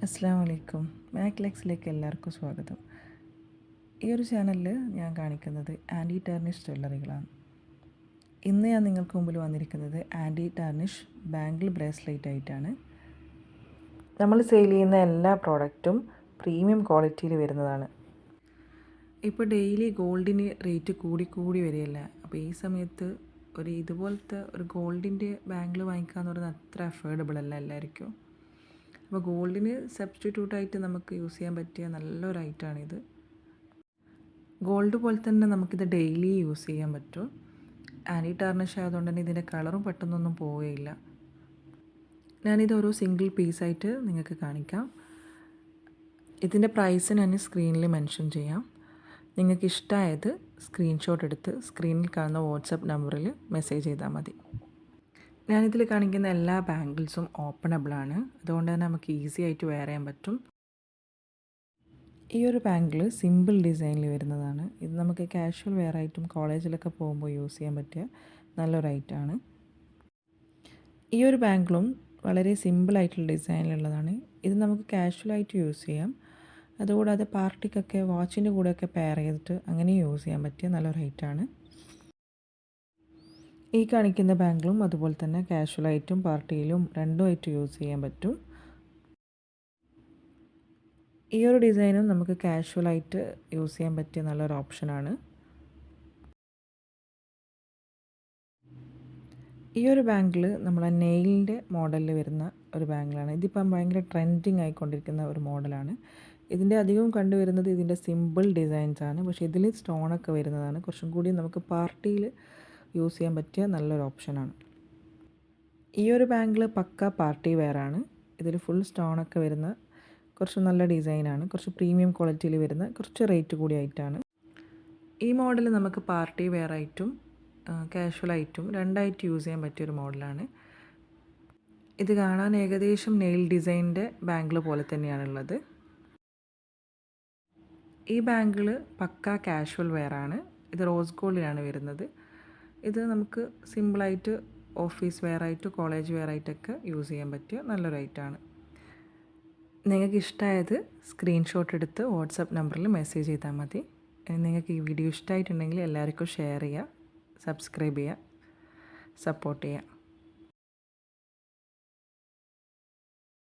അസ്സാം വലൈക്കും. മാക്ലെക്സിലേക്ക് എല്ലാവർക്കും സ്വാഗതം. ഈ ഒരു ചാനലിൽ ഞാൻ കാണിക്കുന്നത് ആൻറ്റി ടാർണിഷ് ജ്വല്ലറികളാണ്. ഇന്ന് ഞാൻ നിങ്ങൾക്ക് മുമ്പിൽ വന്നിരിക്കുന്നത് ആൻറ്റി ടാർണിഷ് ബാംഗിൾ ബ്രേസ്ലെറ്റ് ആയിട്ടാണ്. നമ്മൾ സെയിൽ ചെയ്യുന്ന എല്ലാ പ്രോഡക്റ്റും പ്രീമിയം ക്വാളിറ്റിയിൽ വരുന്നതാണ്. ഇപ്പോൾ ഡെയിലി ഗോൾഡിന് റേറ്റ് കൂടി വരികയല്ല. അപ്പോൾ ഈ സമയത്ത് ഇതുപോലത്തെ ഒരു ഗോൾഡിൻ്റെ ബാംഗിൾ വാങ്ങിക്കുക എന്ന് പറയുന്നത് അത്ര അഫോർഡബിൾ അല്ല എല്ലാവർക്കും. അപ്പോൾ ഗോൾഡിന് സബ്സ്റ്റിറ്റ്യൂട്ടായിട്ട് നമുക്ക് യൂസ് ചെയ്യാൻ പറ്റിയ നല്ലൊരു ഐറ്റമാണിത്. ഗോൾഡ് പോലെ തന്നെ നമുക്കിത് ഡെയിലി യൂസ് ചെയ്യാൻ പറ്റും. ആൻറ്റി ടാർണിഷ് ആയതുകൊണ്ട് തന്നെ ഇതിൻ്റെ കളറും പെട്ടെന്നൊന്നും പോവുകയില്ല. ഞാനിത് ഓരോ സിംഗിൾ പീസായിട്ട് നിങ്ങൾക്ക് കാണിക്കാം. ഇതിൻ്റെ പ്രൈസ് ഞാൻ സ്ക്രീനിൽ മെൻഷൻ ചെയ്യാം. നിങ്ങൾക്ക് ഇഷ്ടമായത് സ്ക്രീൻഷോട്ട് എടുത്ത് സ്ക്രീനിൽ കാണുന്ന വാട്സപ്പ് നമ്പറിൽ മെസ്സേജ് ചെയ്താൽ മതി. ഞാനിതിൽ കാണിക്കുന്ന എല്ലാ ബാംഗിൾസും ഓപ്പണബിളാണ്. അതുകൊണ്ട് തന്നെ നമുക്ക് ഈസി ആയിട്ട് വെയർ ചെയ്യാൻ പറ്റും. ഈ ഒരു ബാംഗിൾ സിമ്പിൾ ഡിസൈനിൽ വരുന്നതാണ്. ഇത് നമുക്ക് കാഷ്വൽ വെയർ ആയിട്ടും കോളേജിലൊക്കെ പോകുമ്പോൾ യൂസ് ചെയ്യാൻ പറ്റിയ നല്ലൊരു ഐറ്റമാണ്. ഈ ഒരു ബാംഗിളും വളരെ സിമ്പിളായിട്ടുള്ള ഡിസൈനിലുള്ളതാണ്. ഇത് നമുക്ക് കാഷ്വലായിട്ട് യൂസ് ചെയ്യാം. അതുകൂടാതെ പാർട്ടിക്കൊക്കെ വാച്ചിൻ്റെ കൂടെയൊക്കെ പെയർ ചെയ്തിട്ട് അങ്ങനെ യൂസ് ചെയ്യാൻ പറ്റിയ നല്ലൊരു ഐറ്റമാണ്. ഈ കാണിക്കുന്ന ബാംഗിളും അതുപോലെ തന്നെ കാഷ്വലായിട്ടും പാർട്ടിയിലും രണ്ടുമായിട്ട് യൂസ് ചെയ്യാൻ പറ്റും. ഈ ഒരു ഡിസൈനും നമുക്ക് കാഷ്വലായിട്ട് യൂസ് ചെയ്യാൻ പറ്റിയ നല്ലൊരു ഓപ്ഷനാണ്. ഈ ഒരു ബാംഗിൾ നമ്മളെ നെയിലിൻ്റെ മോഡലിൽ വരുന്ന ഒരു ബാംഗിളാണ്. ഇതിപ്പം ഭയങ്കര ട്രെൻഡിങ് ആയിക്കൊണ്ടിരിക്കുന്ന ഒരു മോഡലാണ്. ഇതിൻ്റെ അധികവും കണ്ടുവരുന്നത് ഇതിൻ്റെ സിമ്പിൾ ഡിസൈൻസാണ്. പക്ഷേ ഇതിൽ സ്റ്റോണൊക്കെ വരുന്നതാണ്. കുറച്ചും കൂടി നമുക്ക് പാർട്ടിയിൽ യൂസ് ചെയ്യാൻ പറ്റിയ നല്ലൊരു ഓപ്ഷനാണ്. ഈ ഒരു ബാംഗിൾ പക്ക പാർട്ടി വെയറാണ്. ഇതിൽ ഫുൾ സ്റ്റോണൊക്കെ വരുന്ന കുറച്ച് നല്ല ഡിസൈനാണ്. കുറച്ച് പ്രീമിയം ക്വാളിറ്റിയിൽ വരുന്ന കുറച്ച് റേറ്റ് കൂടിയായിട്ടാണ്. ഈ മോഡൽ നമുക്ക് പാർട്ടി വെയറായിട്ടും കാഷ്വലായിട്ടും രണ്ടായിട്ട് യൂസ് ചെയ്യാൻ പറ്റിയൊരു മോഡലാണ്. ഇത് കാണാൻ ഏകദേശം നെയിൽ ഡിസൈനിൻ്റെ ബാംഗിൾ പോലെ തന്നെയാണുള്ളത്. ഈ ബാംഗിൾ പക്ക കാഷ്വൽ വെയറാണ്. ഇത് റോസ് ഗോൾഡിലാണ് വരുന്നത്. ഇത് നമുക്ക് സിമ്പിളായിട്ട് ഓഫീസ് വെയറായിട്ട് കോളേജ് വെയറായിട്ടൊക്കെ യൂസ് ചെയ്യാൻ പറ്റിയ നല്ലൊരു ഐറ്റമാണ്. നിങ്ങൾക്ക് ഇഷ്ടമായത് സ്ക്രീൻഷോട്ട് എടുത്ത് വാട്സപ്പ് നമ്പറിൽ മെസ്സേജ് ചെയ്താൽ മതി. നിങ്ങൾക്ക് ഈ വീഡിയോ ഇഷ്ടമായിട്ടുണ്ടെങ്കിൽ എല്ലാവർക്കും ഷെയർ ചെയ്യുക, സബ്സ്ക്രൈബ് ചെയ്യുക, സപ്പോർട്ട് ചെയ്യുക.